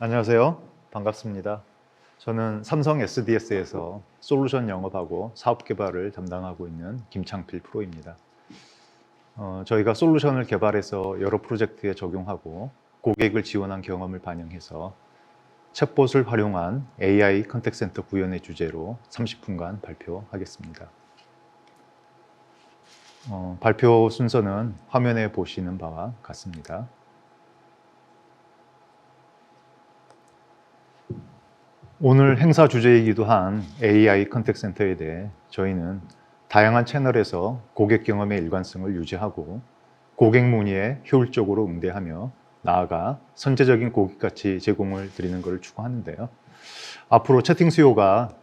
안녕하세요. 반갑습니다. 저는 삼성 SDS에서 솔루션 영업하고 사업 개발을 담당하고 있는 김창필 프로입니다. 저희가 솔루션을 개발해서 여러 프로젝트에 적용하고 고객을 지원한 경험을 반영해서 챗봇을 활용한 AI 컨택센터 구현의 주제로 30분간 발표하겠습니다. 발표 순서는 화면에 보시는 바와 같습니다. 오늘 행사 주제이기도 한 AI 컨택센터에 대해 저희는 다양한 채널에서 고객 경험의 일관성을 유지하고 고객 문의에 효율적으로 응대하며 나아가 선제적인 고객 가치 제공을 드리는 것을 추구하는데요. 앞으로 채팅 수요가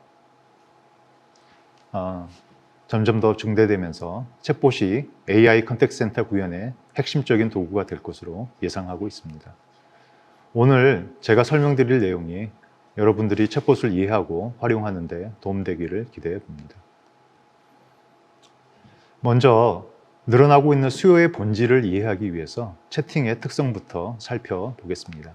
점점 더 증대되면서 챗봇이 AI 컨택센터 구현의 핵심적인 도구가 될 것으로 예상하고 있습니다. 오늘 제가 설명드릴 내용이 여러분들이 챗봇을 이해하고 활용하는 데 도움되기를 기대해 봅니다. 먼저 늘어나고 있는 수요의 본질을 이해하기 위해서 채팅의 특성부터 살펴보겠습니다.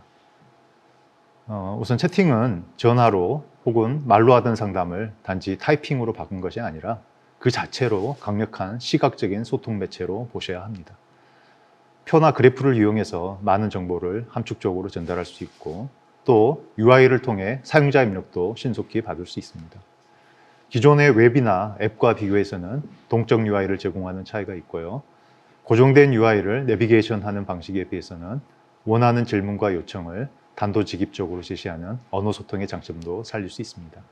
우선 채팅은 전화로 혹은 말로 하던 상담을 단지 타이핑으로 바꾼 것이 아니라 그 자체로 강력한 시각적인 소통 매체로 보셔야 합니다. 표나 그래프를 이용해서 많은 정보를 함축적으로 전달할 수 있고 또 UI를 통해 사용자 입력도 신속히 받을 수 있습니다. 기존의 웹이나 앱과 비교해서는 동적 UI를 제공하는 차이가 있고요. 고정된 UI를 내비게이션하는 방식에 비해서는 원하는 질문과 요청을 단도직입적으로 제시하는 언어 소통의 장점도 살릴 수 있습니다.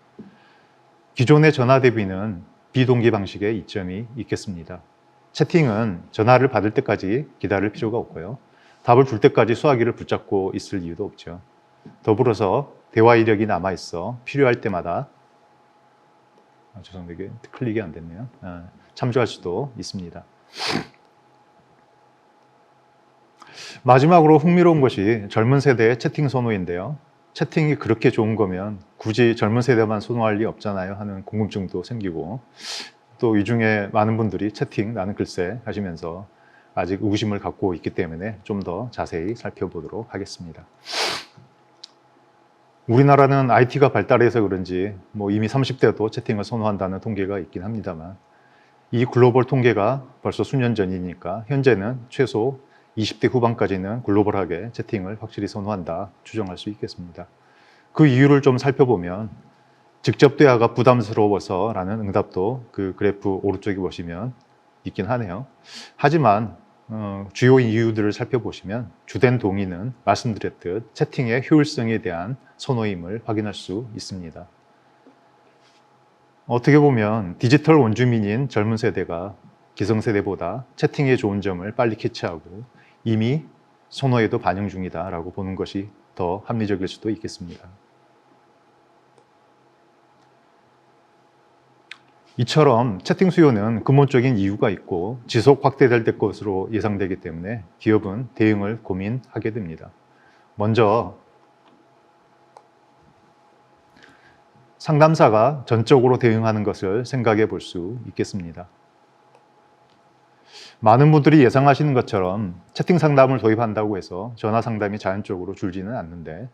기존의 전화 대비는 비동기 방식의 이점이 있겠습니다. 채팅은 전화를 받을 때까지 기다릴 필요가 없고요. 답을 줄 때까지 수화기를 붙잡고 있을 이유도 없죠. 더불어서 대화 이력이 남아있어 필요할 때마다 죄송합니다. 이게 클릭이 안 됐네요. 참조할 수도 있습니다. 마지막으로 흥미로운 것이 젊은 세대의 채팅 선호인데요. 채팅이 그렇게 좋은 거면 굳이 젊은 세대만 선호할 리 없잖아요 하는 궁금증도 생기고 또 이 중에 많은 분들이 채팅 나는 글쎄 하시면서 아직 의구심을 갖고 있기 때문에 좀 더 자세히 살펴보도록 하겠습니다. 우리나라는 IT가 발달해서 그런지 이미 30대도 채팅을 선호한다는 통계가 있긴 합니다만 이 글로벌 통계가 벌써 수년 전이니까 현재는 최소 20대 후반까지는 글로벌하게 채팅을 확실히 선호한다 추정할 수 있겠습니다. 그 이유를 좀 살펴보면 직접 대화가 부담스러워서 라는 응답도 그 그래프 오른쪽에 보시면 있긴 하네요. 하지만 주요 이유들을 살펴보시면 주된 동의는 말씀드렸듯 채팅의 효율성에 대한 선호임을 확인할 수 있습니다. 어떻게 보면 디지털 원주민인 젊은 세대가 기성세대보다 채팅의 좋은 점을 빨리 캐치하고 이미 선호에도 반영 중이다라고 보는 것이 더 합리적일 수도 있겠습니다. 이처럼 채팅 수요는 근본적인 이유가 있고 지속 확대될 것으로 예상되기 때문에 기업은 대응을 고민하게 됩니다. 먼저 상담사가 전적으로 대응하는 것을 생각해 볼 수 있겠습니다. 많은 분들이 예상하시는 것처럼 채팅 상담을 도입한다고 해서 전화 상담이 자연적으로 줄지는 않는데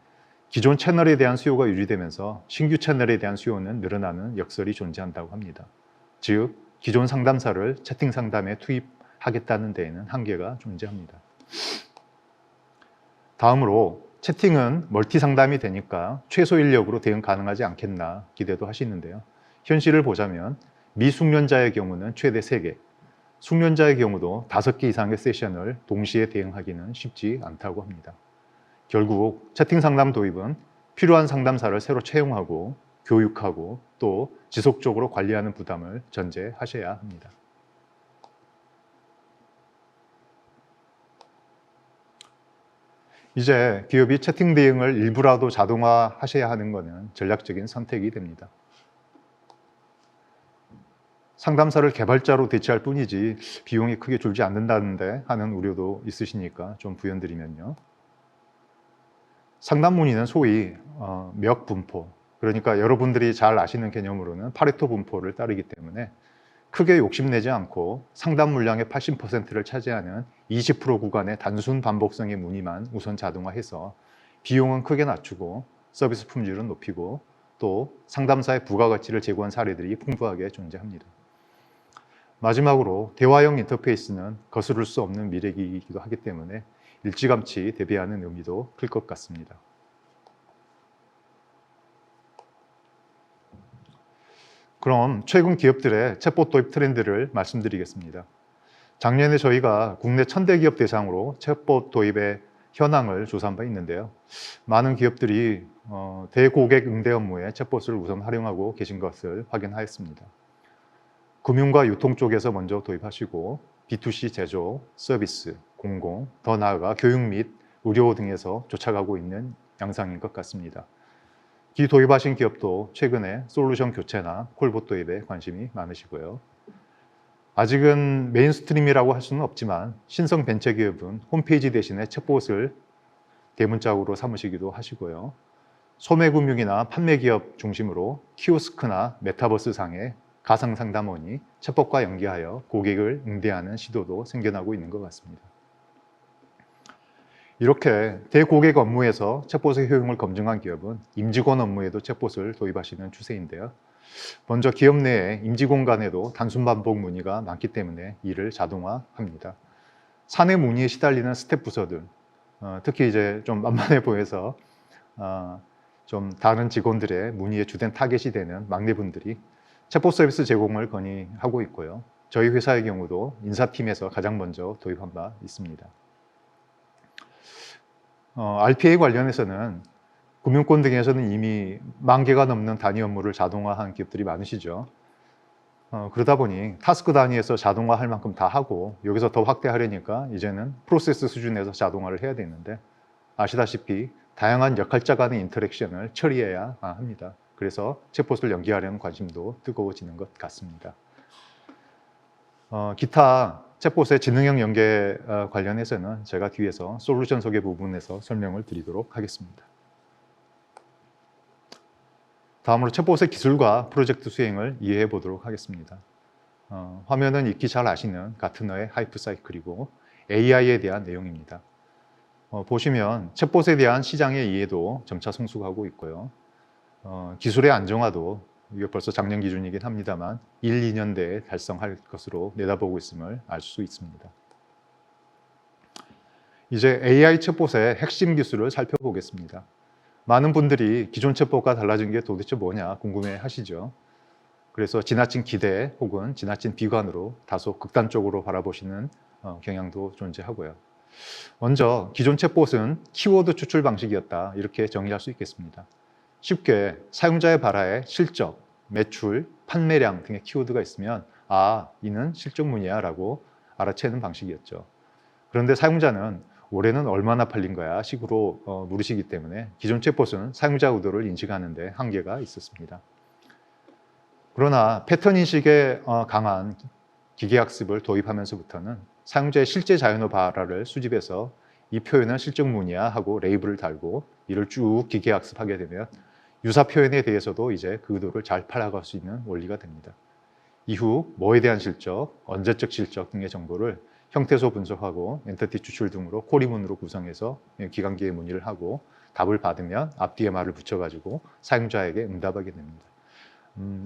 기존 채널에 대한 수요가 유지되면서 신규 채널에 대한 수요는 늘어나는 역설이 존재한다고 합니다. 즉, 기존 상담사를 채팅 상담에 투입하겠다는 데에는 한계가 존재합니다. 다음으로 채팅은 멀티 상담이 되니까 최소 인력으로 대응 가능하지 않겠나 기대도 하시는데요. 현실을 보자면 미숙련자의 경우는 최대 3개, 숙련자의 경우도 5개 이상의 세션을 동시에 대응하기는 쉽지 않다고 합니다. 결국 채팅 상담 도입은 필요한 상담사를 새로 채용하고 교육하고 또 지속적으로 관리하는 부담을 전제하셔야 합니다. 이제 기업이 채팅 대응을 일부라도 자동화하셔야 하는 것은 전략적인 선택이 됩니다. 상담사를 개발자로 대체할 뿐이지 비용이 크게 줄지 않는다는데 하는 우려도 있으시니까 좀 부연드리면요. 상담 문의는 소위 몇 분포, 그러니까 여러분들이 잘 아시는 개념으로는 파레토 분포를 따르기 때문에 크게 욕심내지 않고 상담 물량의 80%를 차지하는 20% 구간의 단순 반복성의 문의만 우선 자동화해서 비용은 크게 낮추고 서비스 품질은 높이고 또 상담사의 부가가치를 제고한 사례들이 풍부하게 존재합니다. 마지막으로 대화형 인터페이스는 거스를 수 없는 미래기기도 하기 때문에 일찌감치 대비하는 의미도 클 것 같습니다. 그럼 최근 기업들의 챗봇 도입 트렌드를 말씀드리겠습니다. 작년에 저희가 국내 1000대 기업 대상으로 챗봇 도입의 현황을 조사한 바 있는데요. 많은 기업들이 대고객 응대 업무에 챗봇을 우선 활용하고 계신 것을 확인하였습니다. 금융과 유통 쪽에서 먼저 도입하시고 B2C 제조, 서비스, 공공, 더 나아가 교육 및 의료 등에서 쫓아가고 있는 양상인 것 같습니다. 기도입하신 기업도 최근에 솔루션 교체나 콜봇 도입에 관심이 많으시고요. 아직은 메인스트림이라고 할 수는 없지만 신성 벤처기업은 홈페이지 대신에 챗봇을 대문짝으로 삼으시기도 하시고요. 소매금융이나 판매기업 중심으로 키오스크나 메타버스 상의 가상상담원이 챗봇과 연계하여 고객을 응대하는 시도도 생겨나고 있는 것 같습니다. 이렇게 대고객 업무에서 챗봇의 효용을 검증한 기업은 임직원 업무에도 챗봇을 도입하시는 추세인데요. 먼저 기업 내에 임직원 간에도 단순 반복 문의가 많기 때문에 이를 자동화합니다. 사내 문의에 시달리는 스텝 부서들, 특히 이제 좀 만만해 보여서 좀 다른 직원들의 문의의 주된 타겟이 되는 막내분들이 챗봇 서비스 제공을 건의하고 있고요. 저희 회사의 경우도 인사팀에서 가장 먼저 도입한 바 있습니다. RPA 관련해서는 금융권 등에서는 이미 10,000개가 넘는 단위 업무를 자동화한 기업들이 많으시죠. 그러다 보니 타스크 단위에서 자동화할 만큼 다 하고 여기서 더 확대하려니까 이제는 프로세스 수준에서 자동화를 해야 되는데 아시다시피 다양한 역할자 간의 인터랙션을 처리해야 합니다. 그래서 챗봇을 연기하려는 관심도 뜨거워지는 것 같습니다. 기타 챗봇의 지능형 연계 관련해서는 제가 뒤에서 솔루션 소개 부분에서 설명을 드리도록 하겠습니다. 다음으로 챗봇의 기술과 프로젝트 수행을 이해해 보도록 하겠습니다. 화면은 익히 잘 아시는 가트너의 하이프 사이클이고 AI에 대한 내용입니다. 보시면 챗봇에 대한 시장의 이해도 점차 성숙하고 있고요. 기술의 안정화도 이게 벌써 작년 기준이긴 합니다만 1, 2년 내에 달성할 것으로 내다보고 있음을 알 수 있습니다. 이제 AI 챗봇의 핵심 기술을 살펴보겠습니다. 많은 분들이 기존 챗봇과 달라진 게 도대체 뭐냐 궁금해 하시죠. 그래서 지나친 기대 혹은 지나친 비관으로 다소 극단적으로 바라보시는 경향도 존재하고요. 먼저 기존 챗봇은 키워드 추출 방식이었다 이렇게 정의할 수 있겠습니다. 쉽게 사용자의 발화에 실적, 매출, 판매량 등의 키워드가 있으면 이는 실적 문의야 라고 알아채는 방식이었죠. 그런데 사용자는 올해는 얼마나 팔린 거야 식으로 물으시기 때문에 기존 챗봇은 사용자 의도를 인식하는 데 한계가 있었습니다. 그러나 패턴 인식에 강한 기계학습을 도입하면서부터는 사용자의 실제 자연어 발화를 수집해서 이 표현은 실적 문의야 하고 레이블을 달고 이를 쭉 기계학습하게 되면 유사 표현에 대해서도 이제 그 의도를 잘 파악할 수 있는 원리가 됩니다. 이후 뭐에 대한 실적, 언제적 실적 등의 정보를 형태소 분석하고 엔티티 추출 등으로 콜리문으로 구성해서 기관기에 문의를 하고 답을 받으면 앞뒤에 말을 붙여가지고 사용자에게 응답하게 됩니다.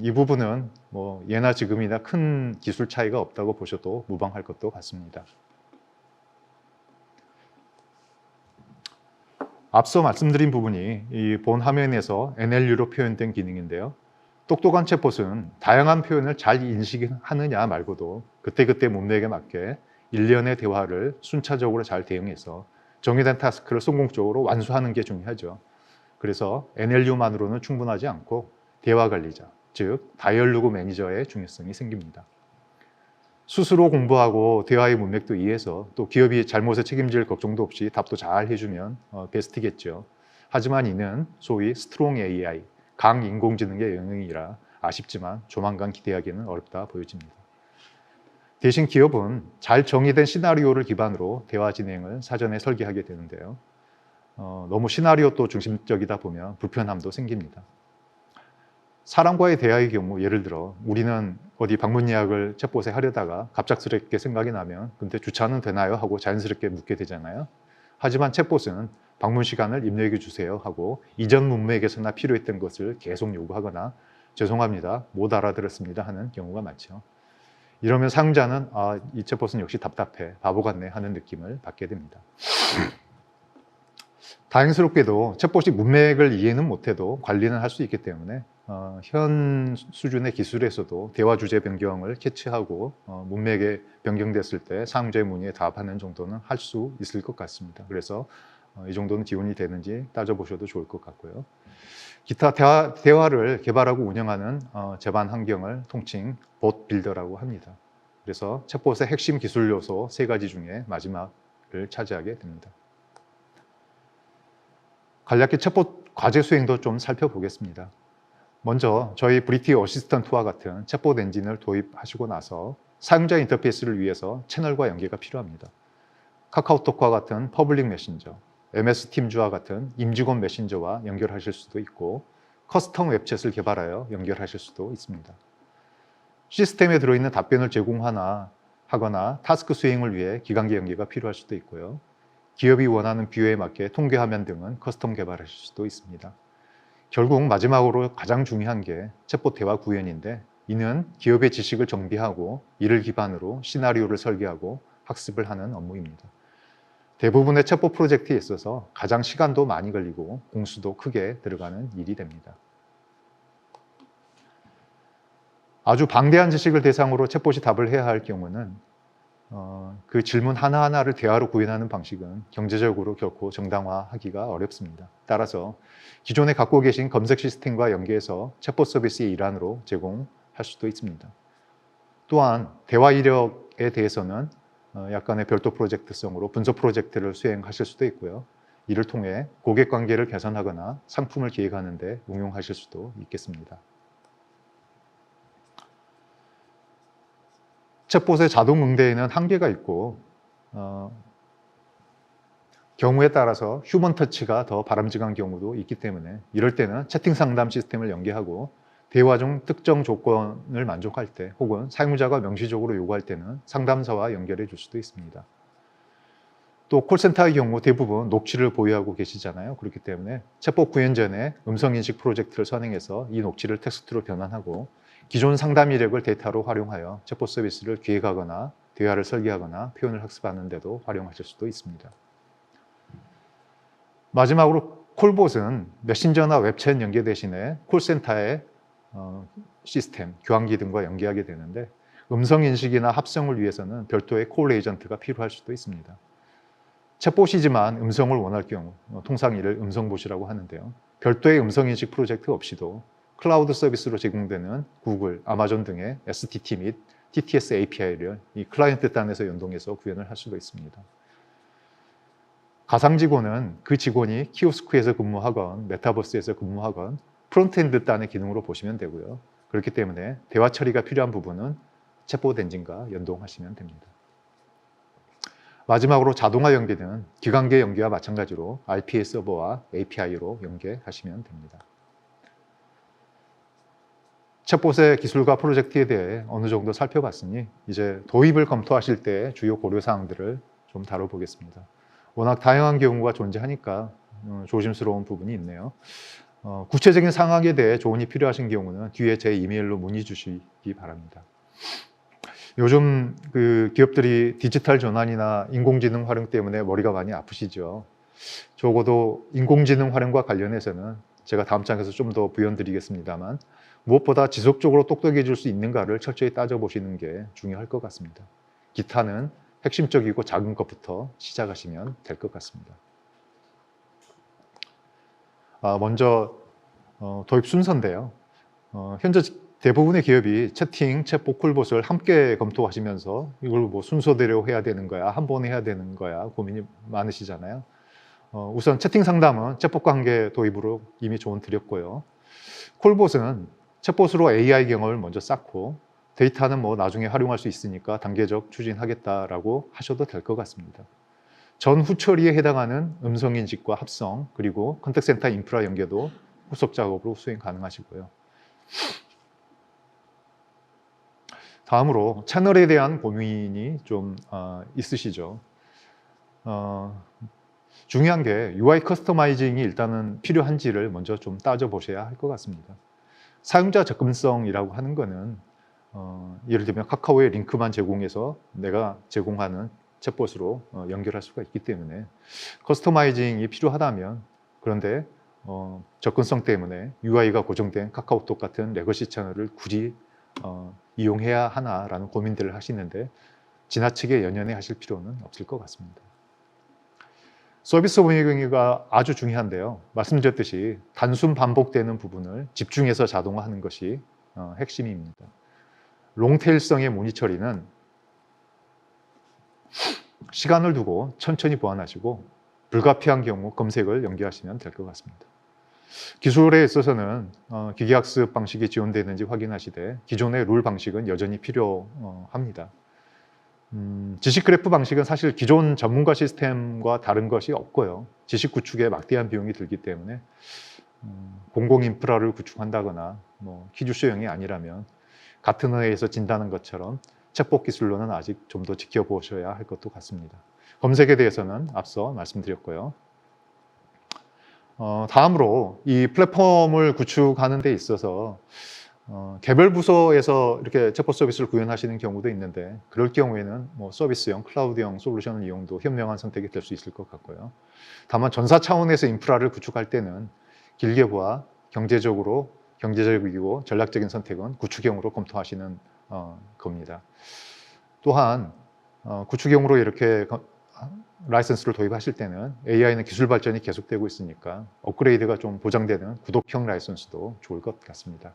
이 부분은 뭐 예나 지금이나 큰 기술 차이가 없다고 보셔도 무방할 것도 같습니다. 앞서 말씀드린 부분이 이 본 화면에서 NLU로 표현된 기능인데요. 똑똑한 챗봇은 다양한 표현을 잘 인식하느냐 말고도 그때그때 문맥에 맞게 일련의 대화를 순차적으로 잘 대응해서 정해진 타스크를 성공적으로 완수하는 게 중요하죠. 그래서 NLU만으로는 충분하지 않고 대화 관리자, 즉 다이얼로그 매니저의 중요성이 생깁니다. 스스로 공부하고 대화의 문맥도 이해해서 또 기업이 잘못에 책임질 걱정도 없이 답도 잘 해주면 베스트겠죠. 하지만 이는 소위 스트롱 AI, 강인공지능의 영역이라 아쉽지만 조만간 기대하기는 어렵다 보여집니다. 대신 기업은 잘 정의된 시나리오를 기반으로 대화 진행을 사전에 설계하게 되는데요. 너무 시나리오 또 중심적이다 보면 불편함도 생깁니다. 사람과의 대화의 경우 예를 들어 우리는 어디 방문 예약을 챗봇에 하려다가 갑작스럽게 생각이 나면 근데 주차는 되나요? 하고 자연스럽게 묻게 되잖아요. 하지만 챗봇은 방문 시간을 입력해 주세요 하고 이전 문맥에서나 필요했던 것을 계속 요구하거나 죄송합니다, 못 알아들었습니다 하는 경우가 많죠. 이러면 사용자는 이 챗봇은 역시 답답해, 바보 같네 하는 느낌을 받게 됩니다. 다행스럽게도 챗봇이 문맥을 이해는 못해도 관리는 할 수 있기 때문에 현 수준의 기술에서도 대화 주제 변경을 캐치하고 문맥에 변경됐을 때 사용자의 문의에 답하는 정도는 할 수 있을 것 같습니다. 그래서 이 정도는 지원이 되는지 따져보셔도 좋을 것 같고요. 기타 대화를 개발하고 운영하는 제반 환경을 통칭 봇 빌더라고 합니다. 그래서 챗봇의 핵심 기술 요소 3가지 중에 마지막을 차지하게 됩니다. 간략히 챗봇 과제 수행도 좀 살펴보겠습니다. 먼저 저희 브리티 어시스턴트와 같은 챗봇 엔진을 도입하시고 나서 사용자 인터페이스를 위해서 채널과 연계가 필요합니다. 카카오톡과 같은 퍼블릭 메신저, MS 팀즈와 같은 임직원 메신저와 연결하실 수도 있고 커스텀 웹챗을 개발하여 연결하실 수도 있습니다. 시스템에 들어있는 답변을 제공하거나 타스크 수행을 위해 기관계 연계가 필요할 수도 있고요. 기업이 원하는 뷰에 맞게 통계 화면 등은 커스텀 개발하실 수도 있습니다. 결국 마지막으로 가장 중요한 게 챗봇 대화 구현인데 이는 기업의 지식을 정비하고 이를 기반으로 시나리오를 설계하고 학습을 하는 업무입니다. 대부분의 챗봇 프로젝트에 있어서 가장 시간도 많이 걸리고 공수도 크게 들어가는 일이 됩니다. 아주 방대한 지식을 대상으로 챗봇이 답을 해야 할 경우는 그 질문 하나하나를 대화로 구현하는 방식은 경제적으로 결코 정당화하기가 어렵습니다. 따라서 기존에 갖고 계신 검색 시스템과 연계해서 챗봇 서비스의 일환으로 제공할 수도 있습니다. 또한 대화 이력에 대해서는 약간의 별도 프로젝트성으로 분석 프로젝트를 수행하실 수도 있고요. 이를 통해 고객 관계를 개선하거나 상품을 기획하는 데 응용하실 수도 있겠습니다. 챗봇의 자동 응대에는 한계가 있고 경우에 따라서 휴먼 터치가 더 바람직한 경우도 있기 때문에 이럴 때는 채팅 상담 시스템을 연계하고 대화 중 특정 조건을 만족할 때 혹은 사용자가 명시적으로 요구할 때는 상담사와 연결해 줄 수도 있습니다. 또 콜센터의 경우 대부분 녹취를 보유하고 계시잖아요. 그렇기 때문에 챗봇 구현 전에 음성인식 프로젝트를 선행해서 이 녹취를 텍스트로 변환하고 기존 상담 이력을 데이터로 활용하여 챗봇 서비스를 기획하거나 대화를 설계하거나 표현을 학습하는 데도 활용하실 수도 있습니다. 마지막으로 콜봇은 메신저나 웹챗 연계 대신에 콜센터의 시스템, 교환기 등과 연계하게 되는데 음성인식이나 합성을 위해서는 별도의 콜 에이전트가 필요할 수도 있습니다. 챗봇이지만 음성을 원할 경우 통상 이를 음성봇이라고 하는데요. 별도의 음성인식 프로젝트 없이도 클라우드 서비스로 제공되는 구글, 아마존 등의 STT 및 TTS API를 이 클라이언트 단에서 연동해서 구현을 할 수도 있습니다. 가상 직원은 그 직원이 키오스크에서 근무하건 메타버스에서 근무하건 프론트엔드 단의 기능으로 보시면 되고요. 그렇기 때문에 대화 처리가 필요한 부분은 챗봇 엔진과 연동하시면 됩니다. 마지막으로 자동화 연계는 기관계 연계와 마찬가지로 RPA 서버와 API로 연계하시면 됩니다. 챗봇의 기술과 프로젝트에 대해 어느 정도 살펴봤으니 이제 도입을 검토하실 때 주요 고려사항들을 좀 다뤄보겠습니다. 워낙 다양한 경우가 존재하니까 조심스러운 부분이 있네요. 구체적인 상황에 대해 조언이 필요하신 경우는 뒤에 제 이메일로 문의 주시기 바랍니다. 요즘 그 기업들이 디지털 전환이나 인공지능 활용 때문에 머리가 많이 아프시죠. 적어도 인공지능 활용과 관련해서는 제가 다음 장에서 좀 더 부연 드리겠습니다만 무엇보다 지속적으로 똑똑해질 수 있는가를 철저히 따져보시는 게 중요할 것 같습니다. 기타는 핵심적이고 작은 것부터 시작하시면 될 것 같습니다. 먼저 도입 순서인데요. 현재 대부분의 기업이 채팅, 챗봇, 콜봇을 함께 검토하시면서 이걸 뭐 순서대로 해야 되는 거야, 한 번에 해야 되는 거야 고민이 많으시잖아요. 우선 채팅 상담은 챗봇 관계 도입으로 이미 조언 드렸고요. 콜봇은 챗봇으로 AI 경험을 먼저 쌓고 데이터는 뭐 나중에 활용할 수 있으니까 단계적 추진하겠다라고 하셔도 될 것 같습니다. 전후 처리에 해당하는 음성인식과 합성 그리고 컨택센터 인프라 연계도 후속 작업으로 수행 가능하시고요. 다음으로 채널에 대한 고민이 좀 있으시죠. 중요한 게 UI 커스터마이징이 일단은 필요한지를 먼저 좀 따져보셔야 할 것 같습니다. 사용자 접근성이라고 하는 거는 예를 들면 카카오의 링크만 제공해서 내가 제공하는 챗봇으로 연결할 수가 있기 때문에 커스터마이징이 필요하다면, 그런데 접근성 때문에 UI가 고정된 카카오톡 같은 레거시 채널을 굳이 이용해야 하나라는 고민들을 하시는데 지나치게 연연해 하실 필요는 없을 것 같습니다. 서비스 분위기가 아주 중요한데요. 말씀드렸듯이 단순 반복되는 부분을 집중해서 자동화하는 것이 핵심입니다. 롱테일성의 문의 처리는 시간을 두고 천천히 보완하시고 불가피한 경우 검색을 연기하시면 될 것 같습니다. 기술에 있어서는 기계학습 방식이 지원되는지 확인하시되 기존의 룰 방식은 여전히 필요합니다. 지식 그래프 방식은 사실 기존 전문가 시스템과 다른 것이 없고요. 지식 구축에 막대한 비용이 들기 때문에 공공 인프라를 구축한다거나 키주수형이 아니라면 같은 의회에서 진다는 것처럼 챗봇 기술로는 아직 좀 더 지켜보셔야 할 것도 같습니다. 검색에 대해서는 앞서 말씀드렸고요. 다음으로 이 플랫폼을 구축하는 데 있어서 개별 부서에서 이렇게 챗봇 서비스를 구현하시는 경우도 있는데 그럴 경우에는 서비스형, 클라우드형 솔루션 이용도 현명한 선택이 될 수 있을 것 같고요. 다만 전사 차원에서 인프라를 구축할 때는 길게 보아 경제적이고 전략적인 선택은 구축형으로 검토하시는 겁니다. 또한 구축형으로 이렇게 라이선스를 도입하실 때는 AI는 기술 발전이 계속되고 있으니까 업그레이드가 좀 보장되는 구독형 라이선스도 좋을 것 같습니다.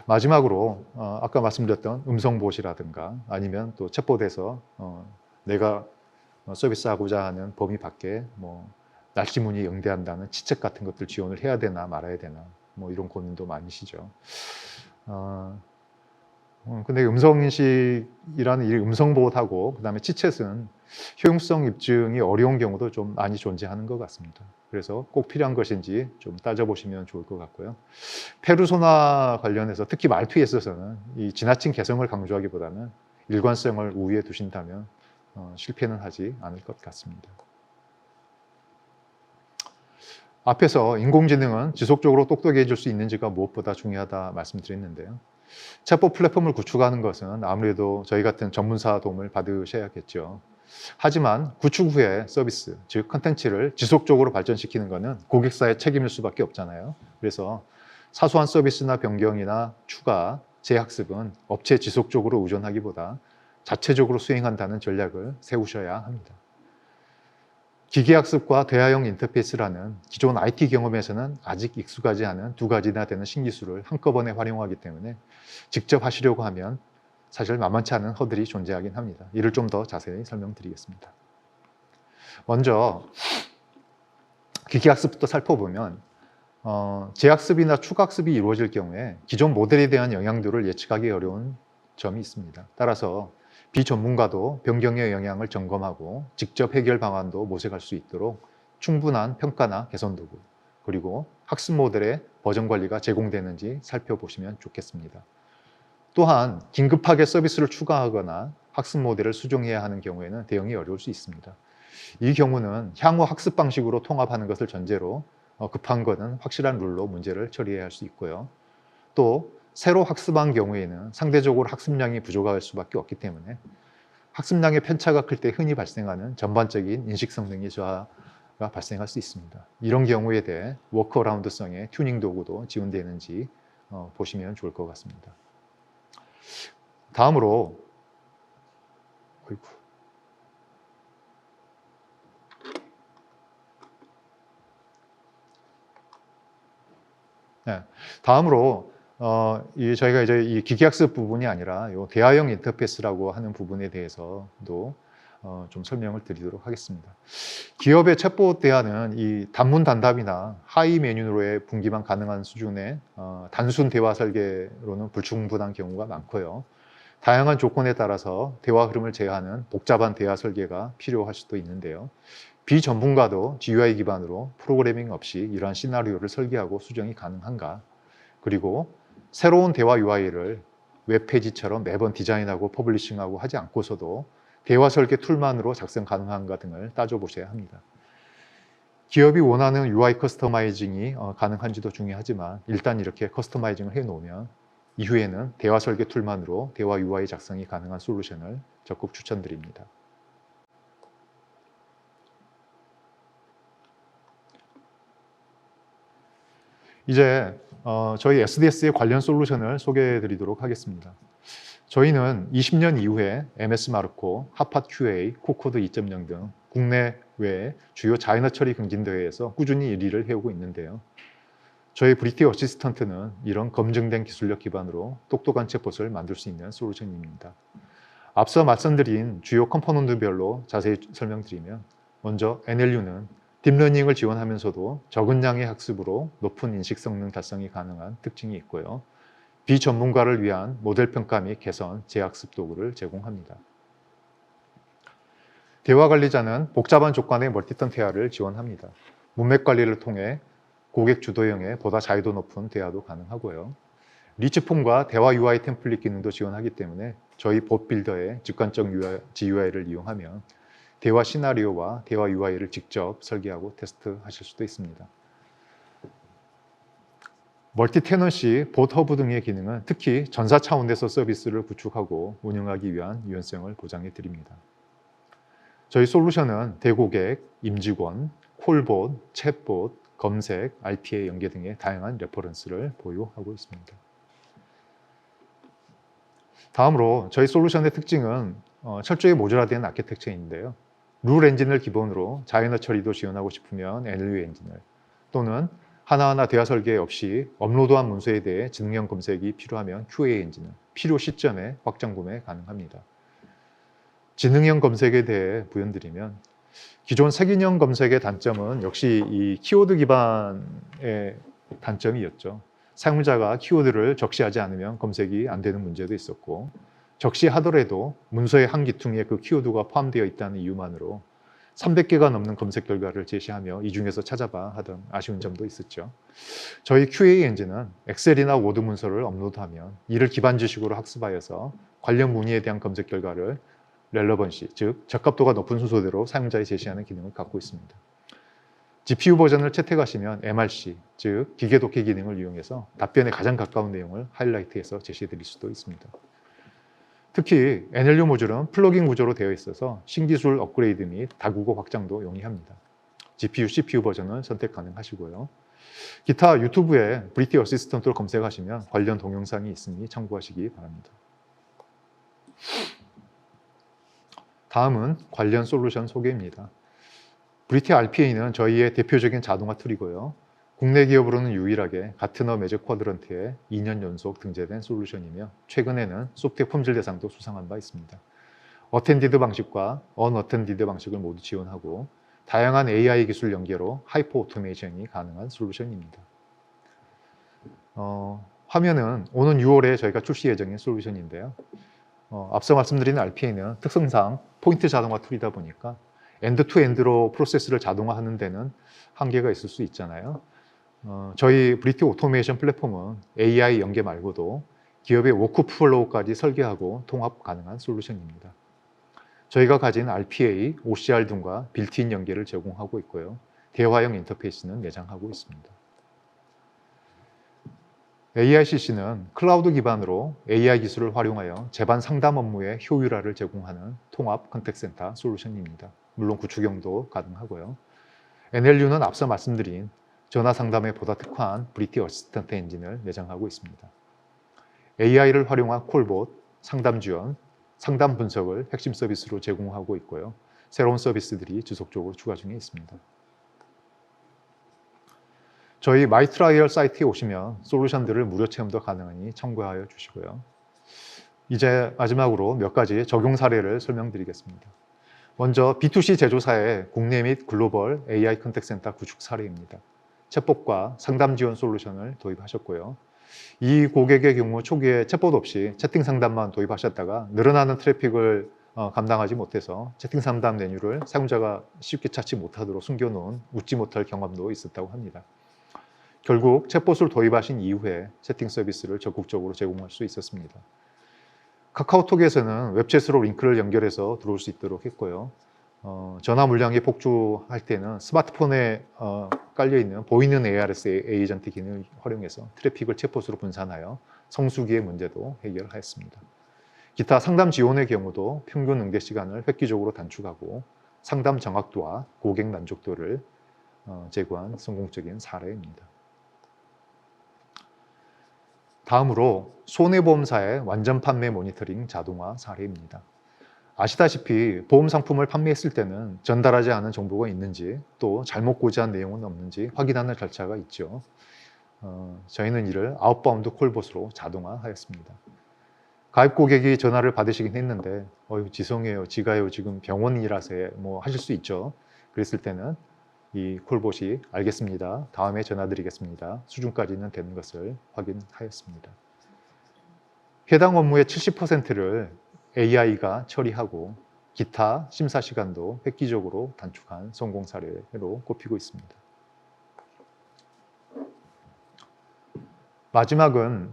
마지막으로 아까 말씀드렸던 음성봇이라든가 아니면 또 챗봇에서 내가 서비스하고자 하는 범위 밖에 날씨문의 응대한다는 치책 같은 것들 지원을 해야 되나 말아야 되나 이런 고민도 많으시죠. 근데 음성인식이라는 이 음성보호하고 그다음에 치챗은 효용성 입증이 어려운 경우도 좀 많이 존재하는 것 같습니다. 그래서 꼭 필요한 것인지 좀 따져보시면 좋을 것 같고요. 페르소나 관련해서 특히 말투에 있어서는 이 지나친 개성을 강조하기보다는 일관성을 우위에 두신다면 실패는 하지 않을 것 같습니다. 앞에서 인공지능은 지속적으로 똑똑해질 수 있는지가 무엇보다 중요하다 말씀드렸는데요. 챗봇 플랫폼을 구축하는 것은 아무래도 저희 같은 전문사 도움을 받으셔야겠죠. 하지만 구축 후에 서비스, 즉 컨텐츠를 지속적으로 발전시키는 것은 고객사의 책임일 수밖에 없잖아요. 그래서 사소한 서비스나 변경이나 추가, 재학습은 업체에 지속적으로 의존하기보다 자체적으로 수행한다는 전략을 세우셔야 합니다. 기계학습과 대화형 인터페이스라는 기존 IT 경험에서는 아직 익숙하지 않은 두 가지나 되는 신기술을 한꺼번에 활용하기 때문에 직접 하시려고 하면 사실 만만치 않은 허들이 존재하긴 합니다. 이를 좀 더 자세히 설명드리겠습니다. 먼저 기계학습부터 살펴보면 재학습이나 추가학습이 이루어질 경우에 기존 모델에 대한 영향도를 예측하기 어려운 점이 있습니다. 따라서 비전문가도 변경의 영향을 점검하고 직접 해결 방안도 모색할 수 있도록 충분한 평가나 개선 도구, 그리고 학습 모델의 버전 관리가 제공되는지 살펴보시면 좋겠습니다. 또한 긴급하게 서비스를 추가하거나 학습 모델을 수정해야 하는 경우에는 대응이 어려울 수 있습니다. 이 경우는 향후 학습 방식으로 통합하는 것을 전제로 급한 것은 확실한 룰로 문제를 처리해야 할 수 있고요. 또 새로 학습한 경우에는 상대적으로 학습량이 부족할 수밖에 없기 때문에 학습량의 편차가 클 때 흔히 발생하는 전반적인 인식 성능의 저하가 발생할 수 있습니다. 이런 경우에 대해 워크어라운드성의 튜닝 도구도 지원되는지 보시면 좋을 것 같습니다. 다음으로 저희가 이제 이 기계학습 부분이 아니라 이 대화형 인터페이스라고 하는 부분에 대해서도 좀 설명을 드리도록 하겠습니다. 기업의 챗봇 대화는 이 단문 단답이나 하이 메뉴로의 분기만 가능한 수준의 단순 대화 설계로는 불충분한 경우가 많고요. 다양한 조건에 따라서 대화 흐름을 제어하는 복잡한 대화 설계가 필요할 수도 있는데요. 비전문가도 GUI 기반으로 프로그래밍 없이 이러한 시나리오를 설계하고 수정이 가능한가? 그리고 새로운 대화 UI를 웹페이지처럼 매번 디자인하고 퍼블리싱하고 하지 않고서도 대화 설계 툴만으로 작성 가능한가 등을 따져보셔야 합니다. 기업이 원하는 UI 커스터마이징이 가능한지도 중요하지만 일단 이렇게 커스터마이징을 해놓으면 이후에는 대화 설계 툴만으로 대화 UI 작성이 가능한 솔루션을 적극 추천드립니다. 이제 저희 SDS의 관련 솔루션을 소개해 드리도록 하겠습니다. 저희는 20년 이후에 MS 마르코, 핫팟 QA, 코코드 2.0 등 국내외 주요 자연어 처리 경진대회에서 꾸준히 1위를 해오고 있는데요. 저희 브리티 어시스턴트는 이런 검증된 기술력 기반으로 똑똑한 챗봇을 만들 수 있는 솔루션입니다. 앞서 말씀드린 주요 컴포넌트별로 자세히 설명드리면, 먼저 NLU는 딥러닝을 지원하면서도 적은 양의 학습으로 높은 인식 성능 달성이 가능한 특징이 있고요. 비전문가를 위한 모델 평가 및 개선, 재학습 도구를 제공합니다. 대화 관리자는 복잡한 조건의 멀티턴 대화를 지원합니다. 문맥 관리를 통해 고객 주도형의 보다 자유도 높은 대화도 가능하고요. 리치폼과 대화 UI 템플릿 기능도 지원하기 때문에 저희 봇 빌더의 직관적 GUI를 이용하면 대화 시나리오와 대화 UI를 직접 설계하고 테스트하실 수도 있습니다. 멀티 테넌시, 봇 허브 등의 기능은 특히 전사 차원에서 서비스를 구축하고 운영하기 위한 유연성을 보장해 드립니다. 저희 솔루션은 대고객, 임직원, 콜봇, 챗봇, 검색, RPA 연계 등의 다양한 레퍼런스를 보유하고 있습니다. 다음으로 저희 솔루션의 특징은 철저히 모듈화된 아키텍처인데요. 룰 엔진을 기본으로 자연어 처리도 지원하고 싶으면 NLU 엔진을, 또는 하나하나 대화 설계 없이 업로드한 문서에 대해 지능형 검색이 필요하면 QA 엔진을 필요 시점에 확장 구매 가능합니다. 지능형 검색에 대해 부연드리면, 기존 색인형 검색의 단점은 역시 이 키워드 기반의 단점이었죠. 사용자가 키워드를 적시하지 않으면 검색이 안 되는 문제도 있었고, 적시하더라도 문서의 한 기퉁에 그 키워드가 포함되어 있다는 이유만으로 300개가 넘는 검색 결과를 제시하며 이 중에서 찾아봐 하던 아쉬운 점도 있었죠. 저희 QA 엔진은 엑셀이나 워드 문서를 업로드하면 이를 기반 지식으로 학습하여서 관련 문의에 대한 검색 결과를 렐러번시, 즉 적합도가 높은 순서대로 사용자에 제시하는 기능을 갖고 있습니다. GPU 버전을 채택하시면 MRC, 즉 기계 독해 기능을 이용해서 답변에 가장 가까운 내용을 하이라이트해서 제시해 드릴 수도 있습니다. 특히 NLU 모듈은 플러그인 구조로 되어 있어서 신기술 업그레이드 및 다국어 확장도 용이합니다. GPU, CPU 버전을 선택 가능하시고요. 기타 유튜브에 브리티 어시스턴트로 검색하시면 관련 동영상이 있으니 참고하시기 바랍니다. 다음은 관련 솔루션 소개입니다. 브리티 RPA는 저희의 대표적인 자동화 툴이고요. 국내 기업으로는 유일하게 가트너 매직 쿼드런트에 2년 연속 등재된 솔루션이며, 최근에는 소프트웨어 품질 대상도 수상한 바 있습니다. 어텐디드 방식과 언어텐디드 방식을 모두 지원하고 다양한 AI 기술 연계로 하이퍼 오토메이션이 가능한 솔루션입니다. 화면은 오는 6월에 저희가 출시 예정인 솔루션인데요. 앞서 말씀드린 RPA는 특성상 포인트 자동화 툴이다 보니까 엔드-투-엔드로 프로세스를 자동화하는 데는 한계가 있을 수 있잖아요. 저희 브리티 오토메이션 플랫폼은 AI 연계 말고도 기업의 워크플로우까지 설계하고 통합 가능한 솔루션입니다. 저희가 가진 RPA, OCR 등과 빌트인 연계를 제공하고 있고요. 대화형 인터페이스는 내장하고 있습니다. AICC는 클라우드 기반으로 AI 기술을 활용하여 재반 상담 업무의 효율화를 제공하는 통합 컨택센터 솔루션입니다. 물론 구축형도 가능하고요. NLU는 앞서 말씀드린 전화 상담에 보다 특화한 브리티 어시스턴트 엔진을 내장하고 있습니다. AI를 활용한 콜봇, 상담 지원, 상담 분석을 핵심 서비스로 제공하고 있고요. 새로운 서비스들이 지속적으로 추가 중에 있습니다. 저희 마이트라이얼 사이트에 오시면 솔루션들을 무료 체험도 가능하니 참고하여 주시고요. 이제 마지막으로 몇 가지 적용 사례를 설명드리겠습니다. 먼저 B2C 제조사의 국내 및 글로벌 AI 컨택센터 구축 사례입니다. 챗봇과 상담 지원 솔루션을 도입하셨고요. 이 고객의 경우 초기에 챗봇 없이 채팅 상담만 도입하셨다가 늘어나는 트래픽을 감당하지 못해서 채팅 상담 메뉴를 사용자가 쉽게 찾지 못하도록 숨겨놓은 웃지 못할 경험도 있었다고 합니다. 결국 챗봇을 도입하신 이후에 채팅 서비스를 적극적으로 제공할 수 있었습니다. 카카오톡에서는 웹챗으로 링크를 연결해서 들어올 수 있도록 했고요. 전화 물량이 폭주할 때는 스마트폰에 깔려있는 보이는 ARS 에이전트 기능을 활용해서 트래픽을 챗봇으로 분산하여 성수기의 문제도 해결하였습니다. 기타 상담 지원의 경우도 평균 응대 시간을 획기적으로 단축하고 상담 정확도와 고객 만족도를 제고한 성공적인 사례입니다. 다음으로 손해보험사의 완전 판매 모니터링 자동화 사례입니다. 아시다시피 보험 상품을 판매했을 때는 전달하지 않은 정보가 있는지 또 잘못 고지한 내용은 없는지 확인하는 절차가 있죠. 저희는 이를 아웃바운드 콜봇으로 자동화하였습니다. 가입 고객이 전화를 받으시긴 했는데 죄송해요, 지가요 지금 병원이라서 뭐 하실 수 있죠. 그랬을 때는 이 콜봇이 알겠습니다, 다음에 전화드리겠습니다 수준까지는 되는 것을 확인하였습니다. 해당 업무의 70%를 AI가 처리하고 기타 심사 시간도 획기적으로 단축한 성공 사례로 꼽히고 있습니다. 마지막은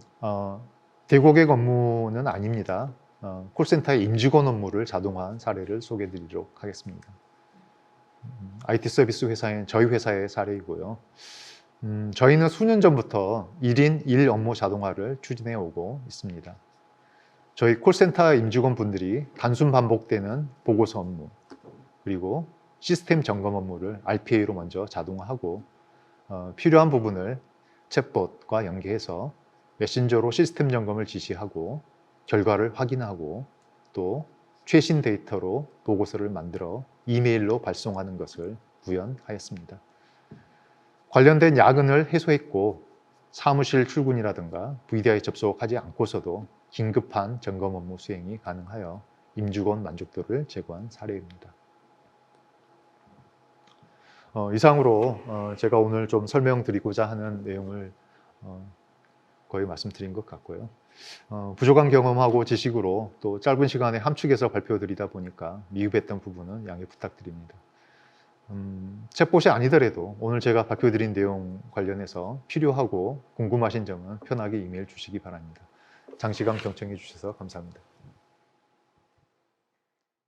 대고객 업무는 아닙니다. 콜센터의 임직원 업무를 자동화한 사례를 소개해 드리도록 하겠습니다. IT 서비스 회사인 저희 회사의 사례이고요. 저희는 수년 전부터 1인 1 업무 자동화를 추진해 오고 있습니다. 저희 콜센터 임직원 분들이 단순 반복되는 보고서 업무, 그리고 시스템 점검 업무를 RPA로 먼저 자동화하고 필요한 부분을 챗봇과 연계해서 메신저로 시스템 점검을 지시하고 결과를 확인하고 또 최신 데이터로 보고서를 만들어 이메일로 발송하는 것을 구현하였습니다. 관련된 야근을 해소했고 사무실 출근이라든가 VDI 접속하지 않고서도 긴급한 점검 업무 수행이 가능하여 임직원 만족도를 제고한 사례입니다. 이상으로 제가 오늘 좀 설명드리고자 하는 내용을 거의 말씀드린 것 같고요. 부족한 경험하고 지식으로 또 짧은 시간에 함축해서 발표드리다 보니까 미흡했던 부분은 양해 부탁드립니다. 챗봇이 아니더라도 오늘 제가 발표드린 내용 관련해서 필요하고 궁금하신 점은 편하게 이메일 주시기 바랍니다. 장시간 경청해 주셔서 감사합니다.